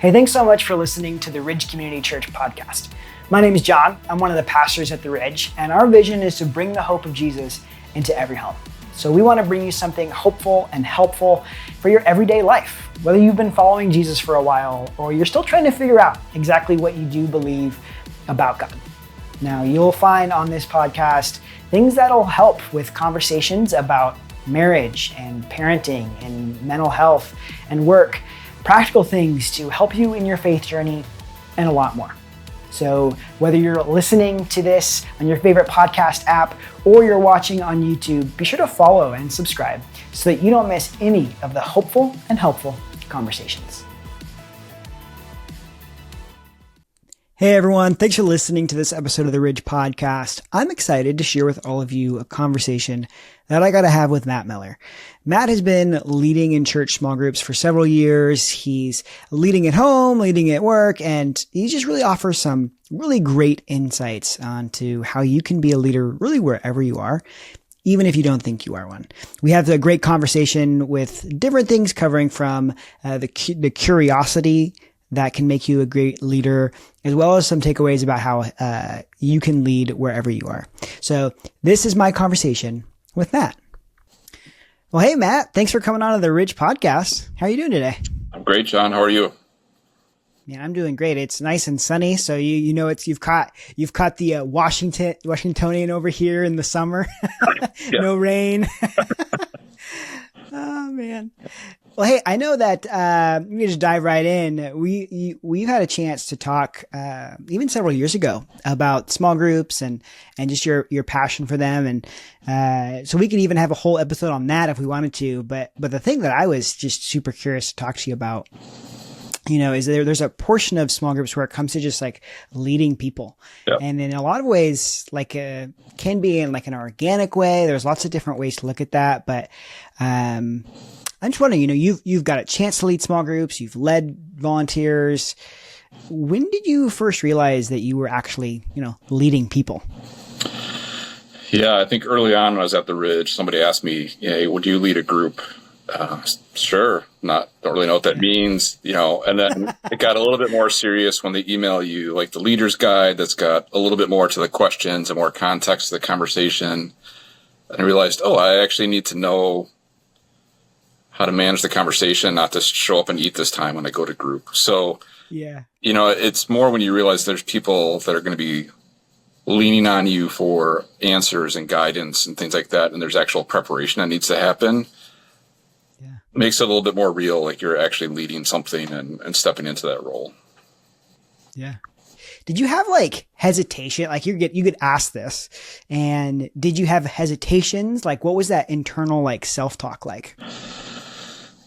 Hey, thanks so much for listening to the Ridge Community Church podcast. My name is John. I'm one of the pastors at the Ridge, and our vision is to bring the hope of Jesus into every home. So we want to bring you something hopeful and helpful for your everyday life, whether you've been following Jesus for a while or you're still trying to figure out exactly what you do believe about God. Now, you'll find on this podcast things that'll help with conversations about marriage and parenting and mental health and work, practical things to help you in your faith journey, and a lot more. So whether you're listening to this on your favorite podcast app or you're watching on YouTube, be sure to follow and subscribe so that you don't miss any of the hopeful and helpful conversations. Hey everyone, thanks for listening to this episode of the Ridge Podcast. I'm excited to share with all of you a conversation that I got to have with Matt Miller. Matt has been leading in church small groups for several years. He's leading at home, leading at work, and he just really offers some really great insights onto how you can be a leader really wherever you are, even if you don't think you are one. We have a great conversation with different things covering from the curiosity that can make you a great leader, as well as some takeaways about how you can lead wherever you are. So this is my conversation with Matt. Well, hey, Matt, thanks for coming on to the Ridge Podcast. How are you doing today? I'm great, John. How are you? Man, I'm doing great. It's nice and sunny, so you know you've caught the Washingtonian over here in the summer. No rain. Oh man. Well, hey, I know that we can just dive right in. We've had a chance to talk even several years ago about small groups and just your passion for them, and so we could even have a whole episode on that if we wanted to. But the thing that I was just super curious to talk to you about, is there's a portion of small groups where it comes to just like leading people. Yep. And in a lot of ways, can be in like an organic way. There's lots of different ways to look at that. But, I'm just wondering, you've got a chance to lead small groups. You've led volunteers. When did you first realize that you were actually, leading people? Yeah, I think early on when I was at the Ridge, somebody asked me, hey, would you lead a group? Sure. Don't really know what that means, and then it got a little bit more serious when they email you like the leader's guide that's got a little bit more to the questions and more context to the conversation. And I realized, I actually need to know how to manage the conversation, not to show up and eat this time when I go to group. So, yeah, it's more when you realize there's people that are going to be leaning on you for answers and guidance and things like that. And there's actual preparation that needs to happen. Makes it a little bit more real, like you're actually leading something and stepping into that role. Yeah. Did you have hesitation? You get asked this, and did you have hesitations? What was that internal self-talk like?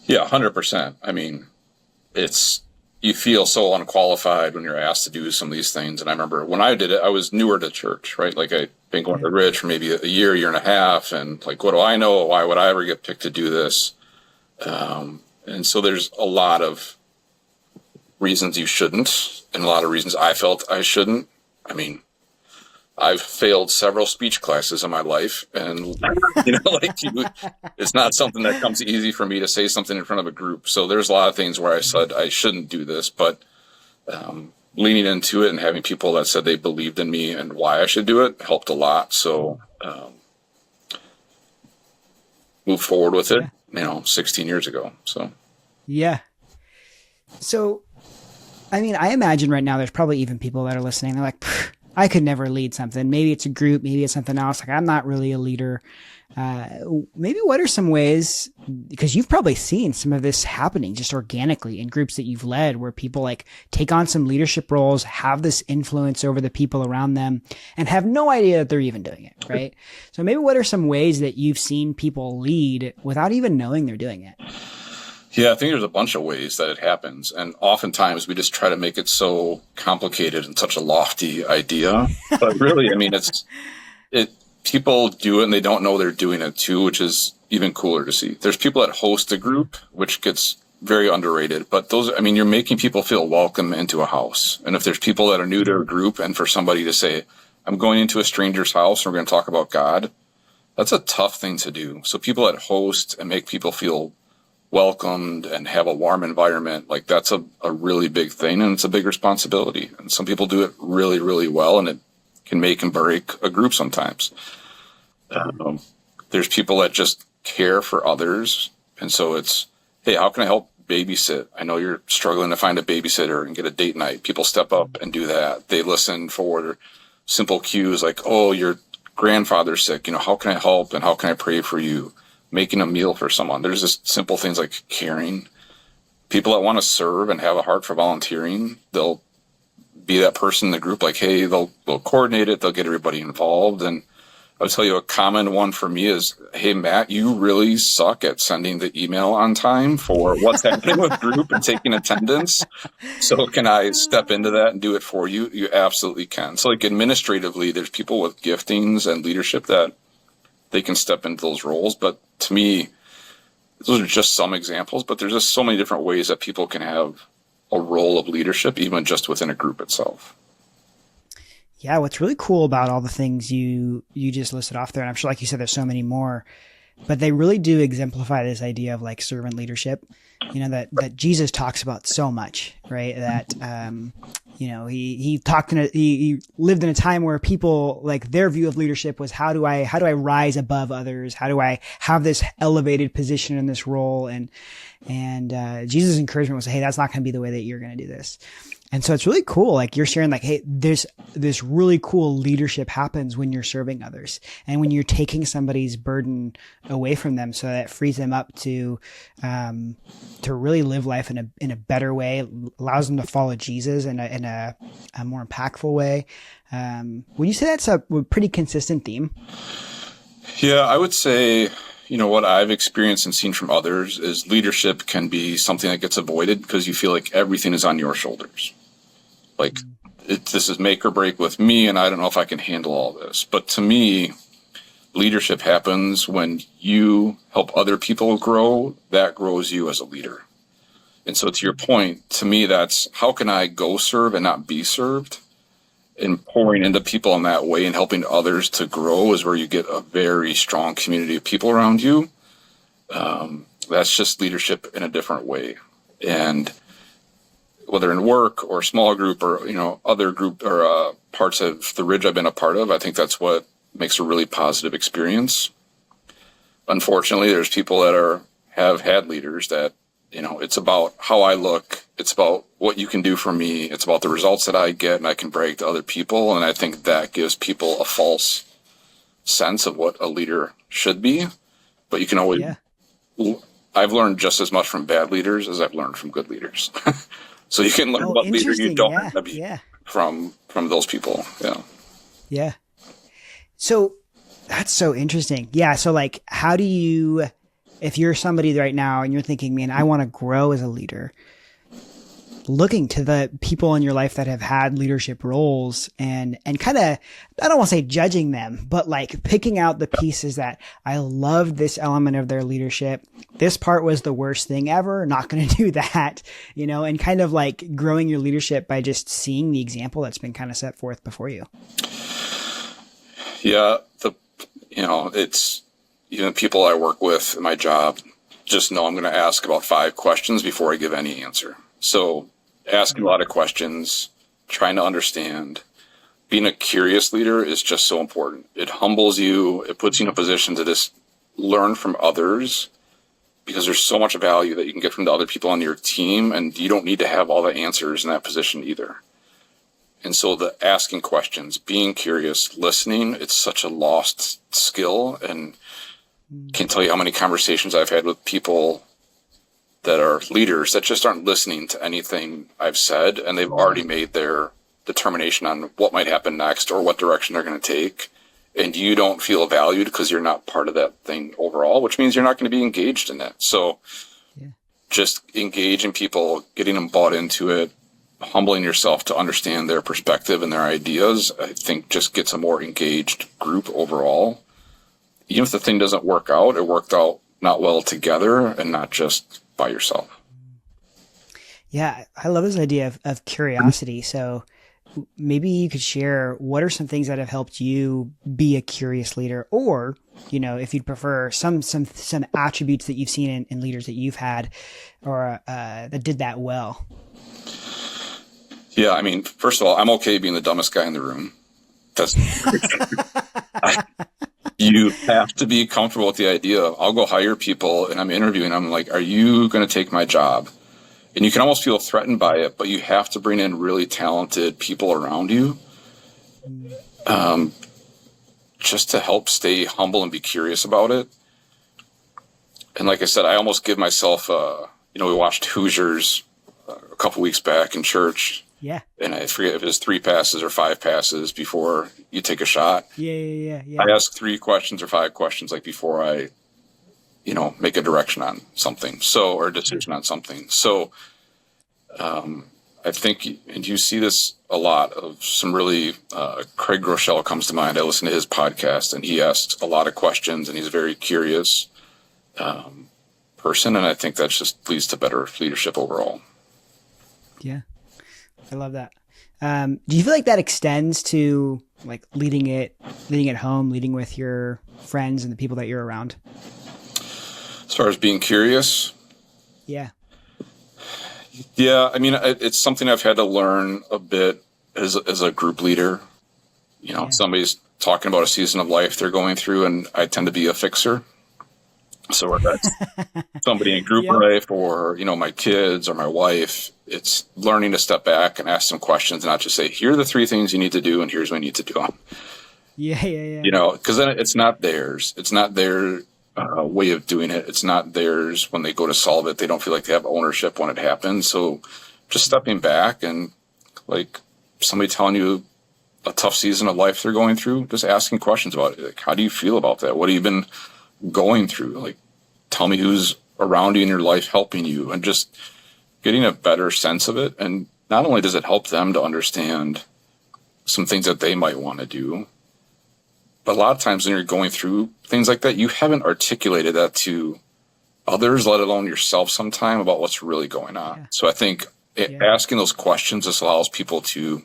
Yeah, 100%. I mean, you feel so unqualified when you're asked to do some of these things. And I remember when I did it, I was newer to church, right? I'd been going to the Ridge for maybe a year and a half. And what do I know? Why would I ever get picked to do this? And so there's a lot of reasons you shouldn't, and a lot of reasons I felt I shouldn't. I mean, I've failed several speech classes in my life, and it's not something that comes easy for me to say something in front of a group. So there's a lot of things where I said I shouldn't do this, but leaning into it and having people that said they believed in me and why I should do it helped a lot. So move forward with it. 16 years ago. So, yeah. So, I mean, I imagine right now there's probably even people that are listening. They're like, I could never lead something. Maybe it's a group, maybe it's something else. I'm not really a leader. Maybe what are some ways, because you've probably seen some of this happening just organically in groups that you've led, where people take on some leadership roles, have this influence over the people around them, and have no idea that they're even doing it, right? So maybe what are some ways that you've seen people lead without even knowing they're doing it? Yeah, I think there's a bunch of ways that it happens. And oftentimes we just try to make it so complicated and such a lofty idea. But really, I mean, people do it and they don't know they're doing it too, which is even cooler to see. There's people that host a group, which gets very underrated, but you're making people feel welcome into a house. And if there's people that are new to a group, and for somebody to say, I'm going into a stranger's house and we're going to talk about God, that's a tough thing to do. So people that host and make people feel welcomed and have a warm environment, like that's a really big thing, and it's a big responsibility. And some people do it really, really well, and it can make and break a group sometimes. There's people that just care for others. And so it's, hey, how can I help babysit? I know you're struggling to find a babysitter and get a date night. People step up and do that. They listen for simple cues like, oh, your grandfather's sick. How can I help and how can I pray for you? Making a meal for someone. There's just simple things like caring. People that want to serve and have a heart for volunteering, they'll be that person in the group, like, hey, they'll coordinate it. They'll get everybody involved. And I'll tell you a common one for me is, hey, Matt, you really suck at sending the email on time for what's happening with group and taking attendance. So can I step into that and do it for you? You absolutely can. So like administratively, there's people with giftings and leadership that they can step into those roles. But to me, those are just some examples, but there's just so many different ways that people can have a role of leadership, even just within a group itself. Yeah, what's really cool about all the things you just listed off there, and I'm sure, like you said, there's so many more, but they really do exemplify this idea of like servant leadership, that Jesus talks about so much, right? That, he lived in a time where people, like, their view of leadership was, how do I rise above others? How do I have this elevated position in this role? And Jesus' encouragement was, hey, that's not going to be the way that you're going to do this. And so it's really cool. Like, you're sharing, like, hey, this really cool leadership happens when you're serving others and when you're taking somebody's burden away from them, so that it frees them up to really live life in a better way, allows them to follow Jesus in a more impactful way. Would you say that's a pretty consistent theme? Yeah, I would say, what I've experienced and seen from others is leadership can be something that gets avoided because you feel like everything is on your shoulders. Like, this is make or break with me, and I don't know if I can handle all this. But to me, leadership happens when you help other people grow. That grows you as a leader. And so to your point, to me, that's how can I go serve and not be served? And pouring into people in that way and helping others to grow is where you get a very strong community of people around you. That's just leadership in a different way. And whether in work or small group or, other group or parts of the Ridge I've been a part of, I think that's what makes a really positive experience. Unfortunately, there's people that have had leaders that, it's about how I look. It's about what you can do for me. It's about the results that I get and I can brag to other people. And I think that gives people a false sense of what a leader should be. But you can always, I've learned just as much from bad leaders as I've learned from good leaders. So you can learn what leader you don't want to be from those people. Yeah. Yeah. So that's so interesting. Yeah. So, like, how do you, if you're somebody right now and you're thinking, man, I want to grow as a leader, looking to the people in your life that have had leadership roles and kind of, I don't want to say judging them, but like picking out the pieces that I love this element of their leadership. This part was the worst thing ever. Not going to do that, and kind of like growing your leadership by just seeing the example that's been kind of set forth before you. Yeah. It's even people I work with in my job just know I'm going to ask about 5 questions before I give any answer. So asking a lot of questions, trying to understand. Being a curious leader is just so important. It humbles you. It puts you in a position to just learn from others, because there's so much value that you can get from the other people on your team, and you don't need to have all the answers in that position either. And so the asking questions, being curious, listening, it's such a lost skill. And can't tell you how many conversations I've had with people that are leaders that just aren't listening to anything I've said, and they've already made their determination on what might happen next or what direction they're going to take. And you don't feel valued because you're not part of that thing overall, which means you're not going to be engaged in that. So just engaging people, getting them bought into it, humbling yourself to understand their perspective and their ideas, I think just gets a more engaged group overall. Even if the thing doesn't work out, it worked out not well together and not just by yourself. Yeah, I love this idea of curiosity. So maybe you could share what are some things that have helped you be a curious leader, or, if you'd prefer some attributes that you've seen in leaders that you've had or that did that well. Yeah. I mean, first of all, I'm okay being the dumbest guy in the room. That's you have to be comfortable with the idea of, I'll go hire people and I'm interviewing. I'm like, are you going to take my job? And you can almost feel threatened by it, but you have to bring in really talented people around you, just to help stay humble and be curious about it. And like I said, I almost give myself, we watched Hoosiers a couple weeks back in church. Yeah. And I forget if it was 3 passes or 5 passes before you take a shot. Yeah. I ask 3 questions or 5 questions, like before I, make a direction on something. Or a decision on something. So, I think, and you see this a lot of some really, Craig Groeschel comes to mind. I listen to his podcast and he asks a lot of questions and he's a very curious, person. And I think that just leads to better leadership overall. Yeah. I love that. Do you feel like that extends to like leading at home, leading with your friends and the people that you're around? As far as being curious? Yeah. Yeah. I mean, it's something I've had to learn a bit as a group leader. Somebody's talking about a season of life they're going through and I tend to be a fixer. So whether that's somebody in group life or, my kids or my wife, it's learning to step back and ask some questions, not just say, here are the 3 things you need to do and here's what you need to do them. Yeah. Because then it's not theirs. It's not their way of doing it. It's not theirs when they go to solve it. They don't feel like they have ownership when it happens. So just stepping back and like somebody telling you a tough season of life they're going through, just asking questions about it. Like, how do you feel about that? What have you been going through? Like, tell me who's around you in your life helping you, and just getting a better sense of it. And not only does it help them to understand some things that they might want to do, but a lot of times when you're going through things like that, you haven't articulated that to others, let alone yourself sometime, about what's really going on. Yeah. So I think asking those questions just allows people to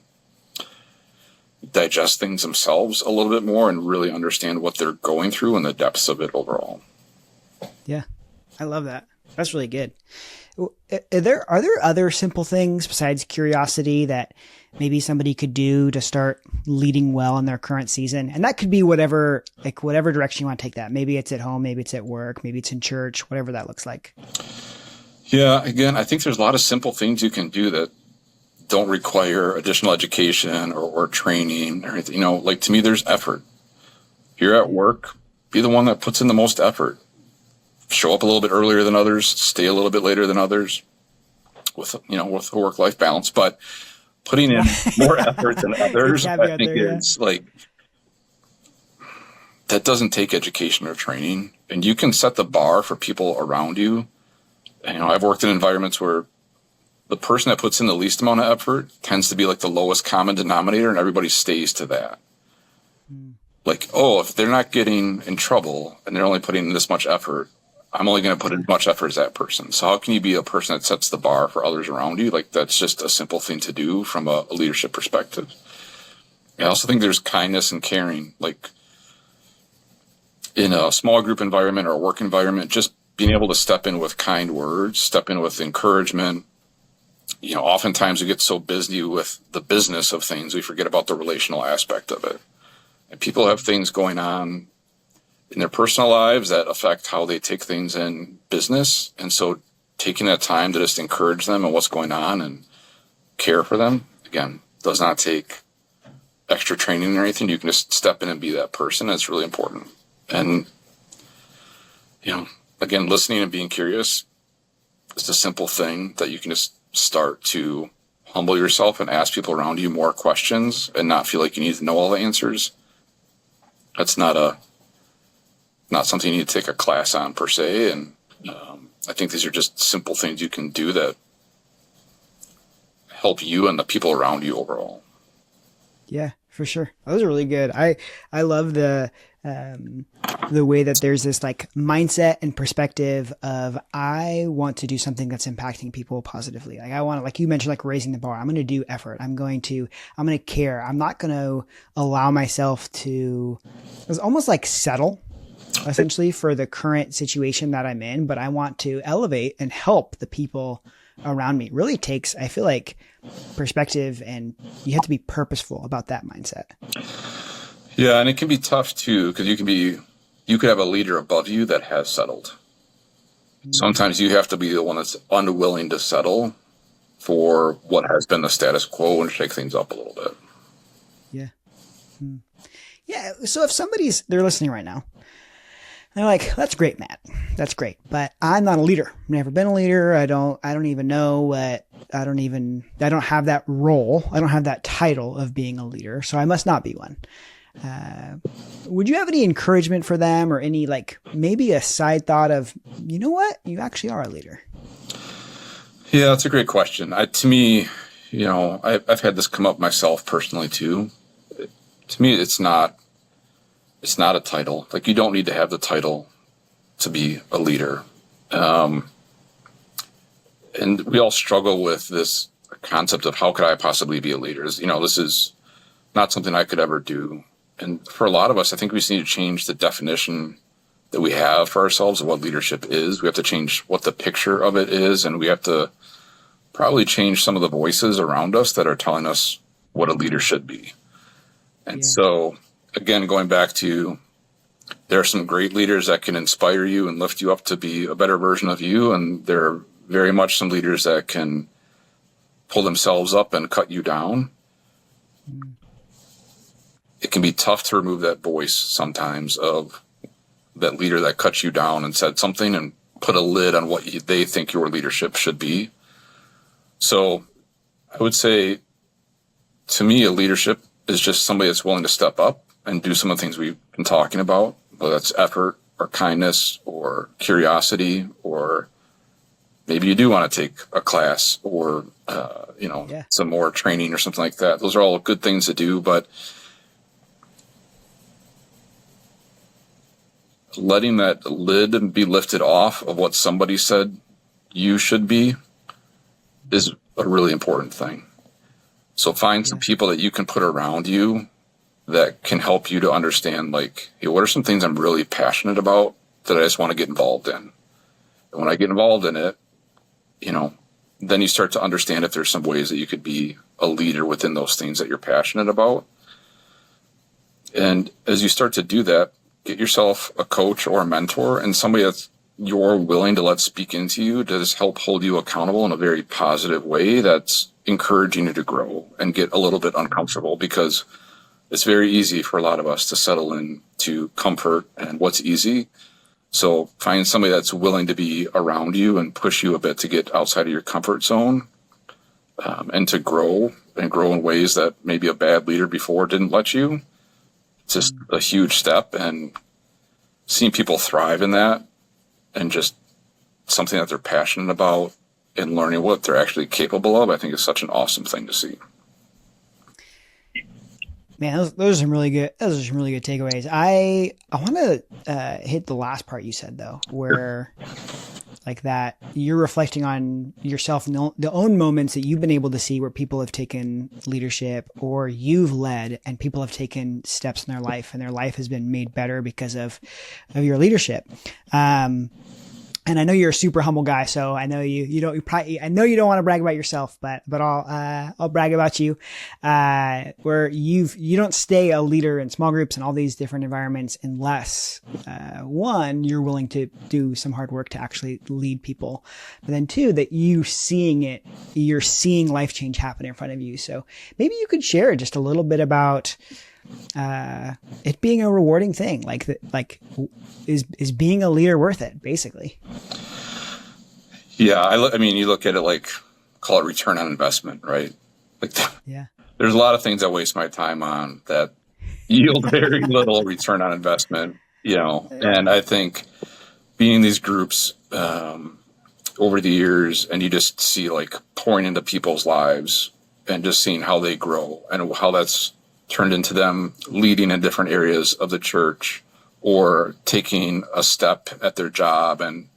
digest things themselves a little bit more and really understand what they're going through and the depths of it overall. Yeah, I love that. That's really good. Are there other simple things besides curiosity that maybe somebody could do to start leading well in their current season? And that could be whatever direction you want to take that. Maybe it's at home, maybe it's at work, maybe it's in church, whatever that looks like. Yeah, again, I think there's a lot of simple things you can do that don't require additional education or training or anything. Like, to me, there's effort. If you're at work, be the one that puts in the most effort. Show up a little bit earlier than others, stay a little bit later than others with a work-life balance, but putting in more effort than others, I think is like, that doesn't take education or training, and you can set the bar for people around you. And, I've worked in environments where the person that puts in the least amount of effort tends to be like the lowest common denominator, and everybody stays to that. Like, if they're not getting in trouble and they're only putting in this much effort, I'm only going to put in as much effort as that person. So how can you be a person that sets the bar for others around you? Like, that's just a simple thing to do from a leadership perspective. I also think there's kindness and caring. Like, in a small group environment or a work environment, just being able to step in with kind words, step in with encouragement. Oftentimes we get so busy with the business of things, we forget about the relational aspect of it. And people have things going on in their personal lives that affect how they take things in business. And so taking that time to just encourage them and what's going on and care for them, again, does not take extra training or anything. You can just step in and be that person. It's really important. And, again, listening and being curious is a simple thing that you can just start to humble yourself and ask people around you more questions and not feel like you need to know all the answers. That's not something you need to take a class on per se. And I think these are just simple things you can do that help you and the people around you overall. Yeah, for sure. Those are really good. I love the the way that there's this like mindset and perspective of, I want to do something that's impacting people positively. Like I want to, like you mentioned, like raising the bar. I'm going to do effort. I'm going to care. I'm not going to allow myself to, it's almost like settle essentially for the current situation that I'm in, but I want to elevate and help the people around me. It really takes, I feel like, perspective, and you have to be purposeful about that mindset. Yeah. And it can be tough too, because you could have a leader above you that has settled. Sometimes you have to be the one that's unwilling to settle for what has been the status quo and shake things up a little bit. Yeah. Yeah. So if they're listening right now, they're like, that's great, Matt. That's great. But I'm not a leader. I've never been a leader. I don't even know I don't have that role. I don't have that title of being a leader. So I must not be one. Would you have any encouragement for them, or any, like, maybe a side thought of, you know what, you actually are a leader? Yeah, that's a great question. To me, I've had this come up myself personally too. To me, it's not a title. Like, you don't need to have the title to be a leader. And we all struggle with this concept of, how could I possibly be a leader? This is not something I could ever do. And for a lot of us, I think we just need to change the definition that we have for ourselves of what leadership is. We have to change what the picture of it is, and we have to probably change some of the voices around us that are telling us what a leader should be. And so, again, going back to, there are some great leaders that can inspire you and lift you up to be a better version of you. And there are very much some leaders that can pull themselves up and cut you down. It can be tough to remove that voice sometimes of that leader that cuts you down and said something, and put a lid on what they think your leadership should be. So I would say, to me, a leadership is just somebody that's willing to step up and do some of the things we've been talking about, whether that's effort or kindness or curiosity, or maybe you do want to take a class or, some more training or something like that. Those are all good things to do, but letting that lid be lifted off of what somebody said you should be is a really important thing. So find some people that you can put around you that can help you to understand, like, hey, what are some things I'm really passionate about that I just want to get involved in? And when I get involved in it, then you start to understand if there's some ways that you could be a leader within those things that you're passionate about. And as you start to do that, get yourself a coach or a mentor, and somebody that's you're willing to let speak into you to just help hold you accountable in a very positive way that's encouraging you to grow and get a little bit uncomfortable, because it's very easy for a lot of us to settle into comfort and what's easy. So find somebody that's willing to be around you and push you a bit to get outside of your comfort zone, and to grow in ways that maybe a bad leader before didn't let you. It's just a huge step, and seeing people thrive in that, and just something that they're passionate about, and learning what they're actually capable of, I think is such an awesome thing to see. Man, those are some really good takeaways. I want to hit the last part you said, though, where like that you're reflecting on yourself and the own moments that you've been able to see where people have taken leadership, or you've led and people have taken steps in their life and their life has been made better because of your leadership. And I know you're a super humble guy, so I know I know you don't want to brag about yourself, but I'll brag about you, where you don't stay a leader in small groups and all these different environments unless, one, you're willing to do some hard work to actually lead people, but then two, that you're seeing life change happen in front of you. So maybe you could share just a little bit about it being a rewarding thing, is being a leader worth it, basically? Yeah, I mean, you look at it like, call it return on investment, right? Like, there's a lot of things I waste my time on that yield very little return on investment, and I think being in these groups over the years, and you just see like pouring into people's lives and just seeing how they grow and how that's turned into them leading in different areas of the church, or taking a step at their job and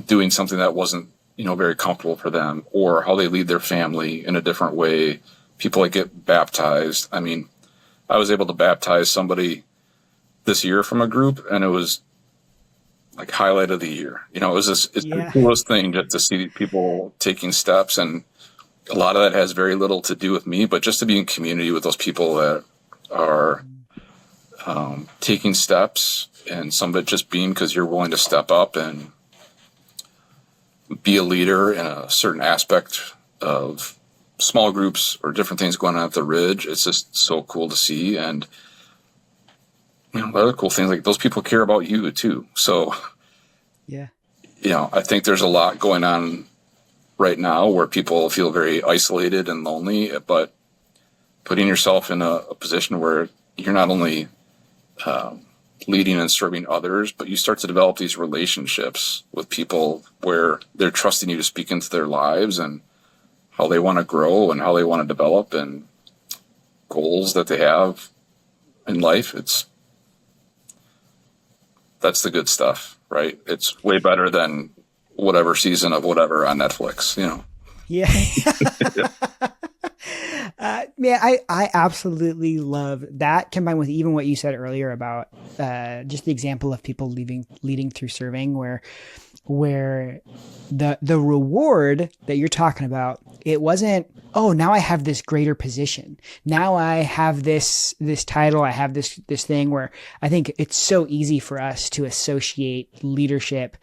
doing something that wasn't, very comfortable for them, or how they lead their family in a different way. People that get baptized. I mean, I was able to baptize somebody this year from a group, and it was like highlight of the year. It's the coolest thing just to see people taking steps, and a lot of that has very little to do with me, but just to be in community with those people that are taking steps, and some of it just being because you're willing to step up and be a leader in a certain aspect of small groups or different things going on at the Ridge. It's just so cool to see. And the other cool things, like those people care about you too. So, I think there's a lot going on right now where people feel very isolated and lonely, but putting yourself in a position where you're not only leading and serving others, but you start to develop these relationships with people where they're trusting you to speak into their lives and how they want to grow and how they want to develop and goals that they have in life. That's the good stuff, right? It's way better than whatever season of whatever on Netflix, Yeah. I absolutely love that, combined with even what you said earlier about just the example of people leading through serving, where the reward that you're talking about, it wasn't, oh, now I have this greater position. Now I have this title. I have this thing, where I think it's so easy for us to associate leadership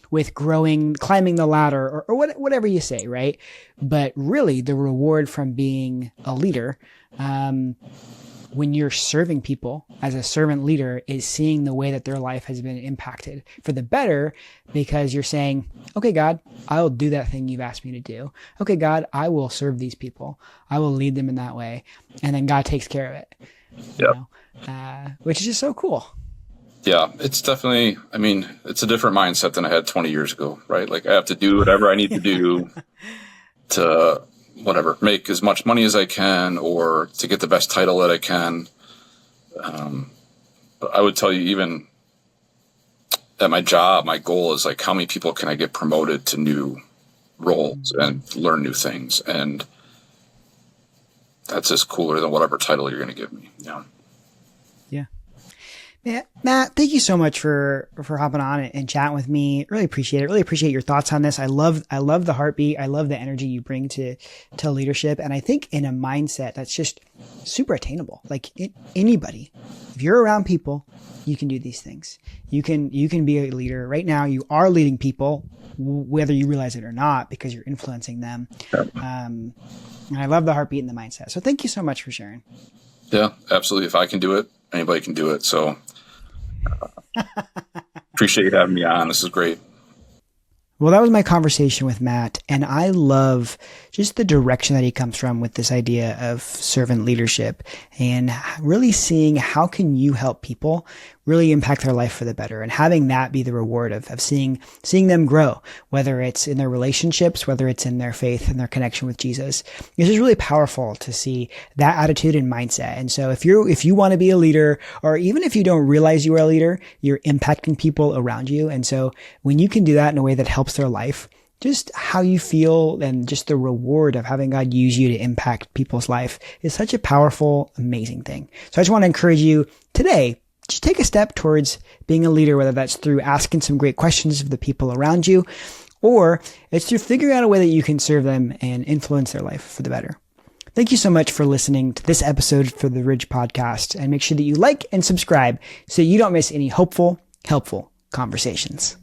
with climbing the ladder or whatever you say, right? But really the reward from being a leader, when you're serving people as a servant leader, is seeing the way that their life has been impacted for the better, because you're saying, okay, God, I will do that thing you've asked me to do. Okay, God, I will serve these people. I will lead them in that way. And then God takes care of it. Which is just so cool. Yeah, it's definitely, it's a different mindset than I had 20 years ago, right? Like I have to do whatever I need to do to make as much money as I can, or to get the best title that I can. But I would tell you, even at my job, my goal is like, how many people can I get promoted to new roles and learn new things? And that's just cooler than whatever title you're going to give me. Yeah. Yeah, Matt, thank you so much for hopping on and chatting with me. Really appreciate it. Really appreciate your thoughts on this. I love the heartbeat. I love the energy you bring to leadership. And I think in a mindset that's just super attainable. Like anybody, if you're around people, you can do these things. You can be a leader. Right now, you are leading people, whether you realize it or not, because you're influencing them. And I love the heartbeat and the mindset. So thank you so much for sharing. Yeah, absolutely. If I can do it, anybody can do it. So appreciate you having me on. This is great. Well, that was my conversation with Matt, and I love just the direction that he comes from with this idea of servant leadership, and really seeing how can you help people really impact their life for the better, and having that be the reward of seeing them grow, whether it's in their relationships, whether it's in their faith and their connection with Jesus. It's just really powerful to see that attitude and mindset. And so if you want to be a leader, or even if you don't realize you are a leader, you're impacting people around you. And so when you can do that in a way that helps their life, just how you feel and just the reward of having God use you to impact people's life is such a powerful, amazing thing. So I just want to encourage you today, just take a step towards being a leader, whether that's through asking some great questions of the people around you, or it's through figuring out a way that you can serve them and influence their life for the better. Thank you so much for listening to this episode for the Ridge Podcast, and make sure that you like and subscribe so you don't miss any hopeful, helpful conversations.